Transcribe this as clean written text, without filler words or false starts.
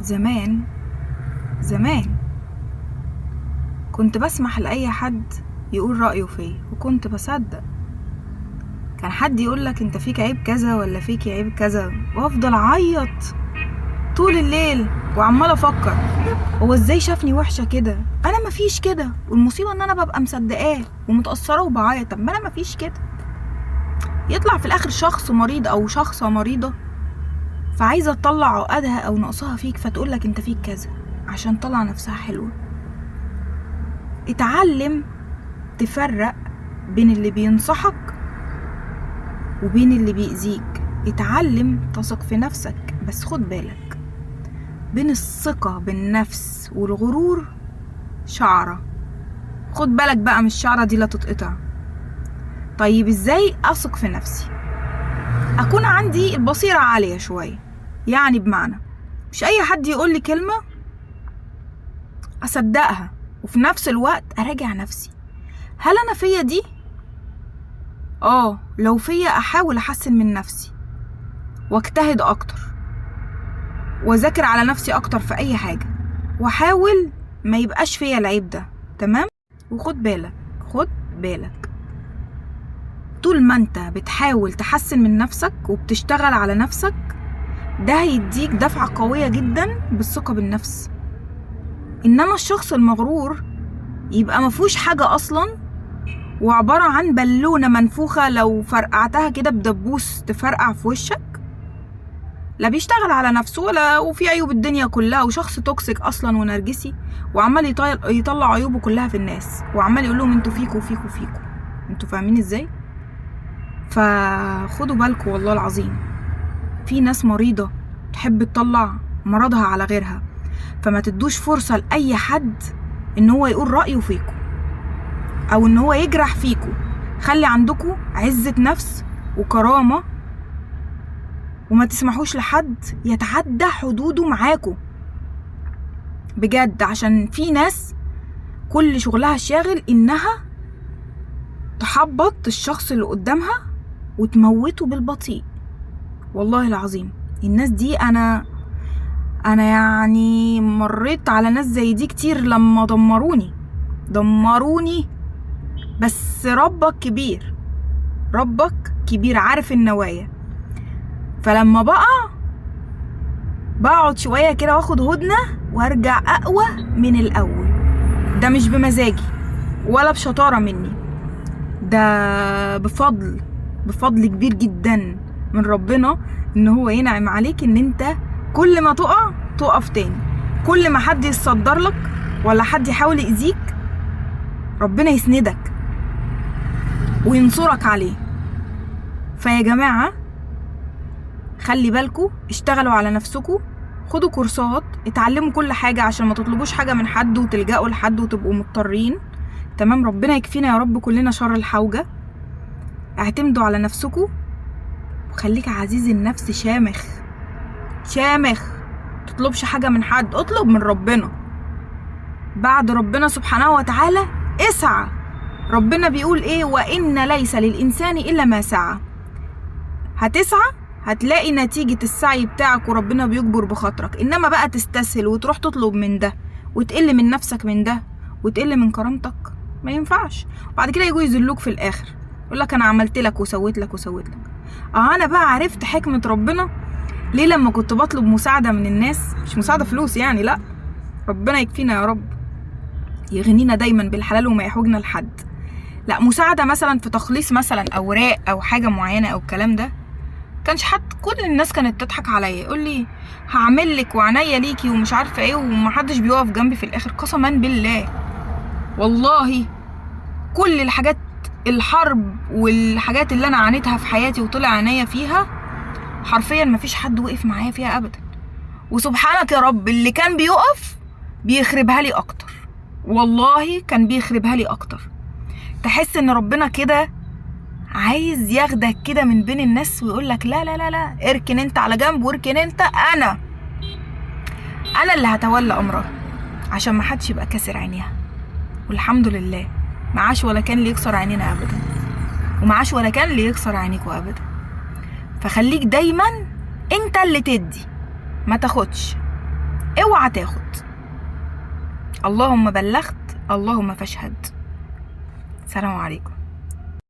زمان زمان كنت بسمح لأي حد يقول رأيه فيا وكنت بصدق. كان حد يقولك انت فيك عيب كذا ولا فيك عيب كذا، وافضل اعيط طول الليل وعمال افكر هو ازاي شافني وحشة كده، انا مفيش كده. والمصيبة ان انا ببقى مصدقاه ومتأثرة وبعيط، طب ما انا مفيش كده. يطلع في الاخر شخص مريض او شخصة مريضة فعايزة تطلع عقدها او نقصها فيك، فتقولك انت فيك كذا عشان تطلع نفسها حلوة. اتعلم تفرق بين اللي بينصحك وبين اللي بيأذيك. اتعلم تثق في نفسك، بس خد بالك بين الثقة بالنفس والغرور شعرة. خد بالك بقى من الشعرة دي لا تتقطع. طيب ازاي اثق في نفسي؟ اكون عندي البصيرة عالية شوية، يعني بمعنى مش اي حد يقول لي كلمة اصدقها، وفي نفس الوقت اراجع نفسي، هل انا فيا دي؟ لو فيا احاول احسن من نفسي واجتهد اكتر واذاكر على نفسي اكتر في اي حاجة، واحاول ما يبقاش فيا العيب ده. تمام؟ وخد بالك خد بالك طول ما انت بتحاول تحسن من نفسك وبتشتغل على نفسك، ده هيديك دفعة قوية جدا بالثقة بالنفس. انما الشخص المغرور يبقى مفهوش حاجة اصلا، وعبارة عن بالونة منفوخة لو فرقعتها كده بدبوس تفرقع في وشك. لا بيشتغل على نفسه ولا، وفي عيوب الدنيا كلها، وشخص توكسيك اصلا ونرجسي، وعمال يطلع عيوبه كلها في الناس، وعمال يقول لهم انتوا فيكوا فيكوا فيكوا. انتوا فاهمين ازاي؟ فخدوا بالكوا والله العظيم، في ناس مريضة تحب تطلع مرضها على غيرها، فما تدوش فرصة لأي حد ان هو يقول رأيه فيكوا او ان هو يجرح فيكوا. خلي عندكوا عزة نفس وكرامة، وما تسمحوش لحد يتعدى حدوده معاكوا بجد، عشان في ناس كل شغلها الشاغل انها تحبط الشخص اللي قدامها وتموته بالبطيء. والله العظيم الناس دي انا يعني مريت على ناس زي دي كتير، لما دمروني. بس ربك كبير، ربك كبير، عارف النوايا. فلما بقعد شوية كده واخد هدنة وارجع اقوى من الاول. ده مش بمزاجي ولا بشطارة مني، ده بفضل كبير جدا من ربنا، ان هو ينعم عليك ان انت كل ما تقف تاني. كل ما حد يصدر لك ولا حد يحاول يأذيك، ربنا يسندك وينصرك عليه. فيا جماعة خلي بالكوا، اشتغلوا على نفسكوا، خدوا كورسات، اتعلموا كل حاجة عشان ما تطلبوش حاجة من حد وتلجأوا لحد وتبقوا مضطرين. تمام؟ ربنا يكفينا يا رب كلنا شر الحوجة. اعتمدوا على نفسكوا، وخليك عزيز النفس شامخ. تطلبش حاجة من حد، اطلب من ربنا. بعد ربنا سبحانه وتعالى اسعى. ربنا بيقول ايه؟ وإن ليس للإنسان إلا ما سعى. هتسعى هتلاقي نتيجة السعي بتاعك، وربنا بيجبر بخاطرك. انما بقى تستسهل وتروح تطلب من ده وتقل من نفسك من ده وتقل من كرامتك، ما ينفعش. وبعد كده يجوا يذلوك في الاخر، يقول لك انا عملت لك وسويت لك. انا بقى عرفت حكمة ربنا ليه لما كنت بطلب مساعدة من الناس، مش مساعدة فلوس يعني، لا، ربنا يكفينا يا رب، يغنينا دايما بالحلال وما يحوجنا لحد. لا، مساعدة مثلا في تخليص مثلا اوراق او حاجة معينة او الكلام ده، كانش حد، كل الناس كانت تضحك عليا، يقول لي هعمل لك وعناية ليكي ومش عارفه ايه، ومحدش بيقف جنبي في الاخر. قسما بالله والله كل الحاجات، الحرب والحاجات اللي انا عانيتها في حياتي وطلع عينيا فيها، حرفيا مفيش حد وقف معايا فيها ابدا. وسبحانك يا رب اللي كان بيقف بيخربها لي اكتر، والله كان بيخربها لي اكتر. تحس ان ربنا كده عايز ياخدك كده من بين الناس ويقولك لا لا لا لا، اركن انت على جنب، واركن انت، انا اللي هتولى امرها، عشان ما حدش يبقى كاسر عينيها. والحمد لله معاش ولا كان اللي يكسر عينينا ابدا، ومعاش ولا كان اللي يكسر عينيكوا ابدا. فخليك دايما انت اللي تدي، ما تاخدش. اوعى تاخد. اللهم بلغت، اللهم فاشهد. سلام عليكم.